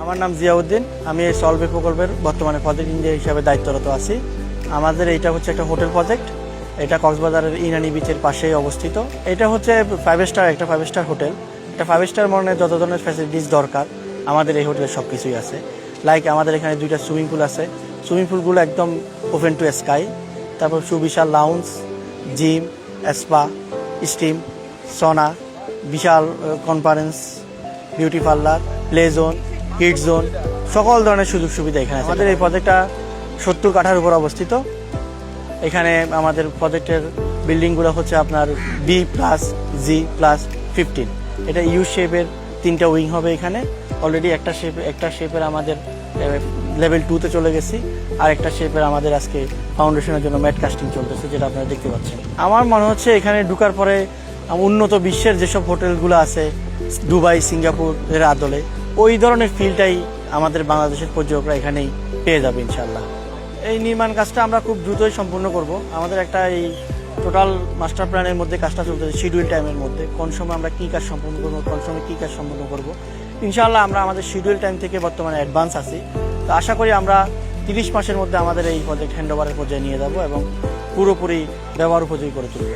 আমার নাম জিয়াউদ্দিন, আমি এই সলভে প্রকল্পের বর্তমানে প্রজেক্ট ইঞ্জিনিয়ার হিসাবে দায়িত্বরত আছি। আমাদের এইটা হচ্ছে একটা হোটেল প্রজেক্ট। এটা কক্সবাজারের ইনানি বিচের পাশেই অবস্থিত। এটা হচ্ছে একটা 5 স্টার হোটেল। এটা 5 স্টার মানে যত ধরনের ফ্যাসিলিটিস দরকার আমাদের এই হোটেলে সব কিছুই আছে। লাইক আমাদের এখানে 2টা সুইমিং পুল আছে। সুইমিং পুলগুলো একদম ওপেন টু স্কাই। তারপর সুবিশাল lounge, gym, spa, steam, sauna, বিশাল conference, beauty parlour, play zone, kid zone, সকল ধরনের সুযোগ সুবিধা এখানে আছে। আমাদের এই প্রজেক্টটা 70 কাঠার উপর অবস্থিত। এখানে আমাদের প্রজেক্টের বিল্ডিংগুলো হচ্ছে আপনার B+G+15। এটা ইউ শেপের 3টা উইং হবে এখানে। অলরেডি একটা শেপের আমাদের লেভেল 2-তে চলে গেছি, আর একটা শেপের আমাদের আজকে ফাউন্ডেশনের জন্য ম্যাট কাস্টিং চলতেছে, যেটা আপনারা দেখতে পাচ্ছেন। আমার মনে হচ্ছে এখানে ঢোকার পরে উন্নত বিশ্বের যেসব হোটেলগুলো আছে দুবাই, সিঙ্গাপুর এর আদলে, ওই ধরনের ফিলটাই আমাদের বাংলাদেশের পর্যটকরা এখানেই পেয়ে যাবে ইনশাল্লাহ। এই নির্মাণ কাজটা আমরা খুব দ্রুতই সম্পূর্ণ করব। আমাদের একটা এই টোটাল মাস্টার প্ল্যানের মধ্যে কাজটা চলতেছে শিডিউল টাইমের মধ্যে। কোন সময় আমরা কী কাজ সম্পূর্ণ করবো, কোন সময় কী কাজ সম্পূর্ণ করবো, ইনশাআল্লাহ আমরা আমাদের শিডিউল টাইম থেকে বর্তমানে অ্যাডভান্স আছি। তো আশা করি আমরা 30 মাসের মধ্যে আমাদের এই প্রজেক্ট হ্যান্ডওভারের পর্যায়ে নিয়ে যাব এবং পুরোপুরি ব্যবহার উপযোগী করে তুলব।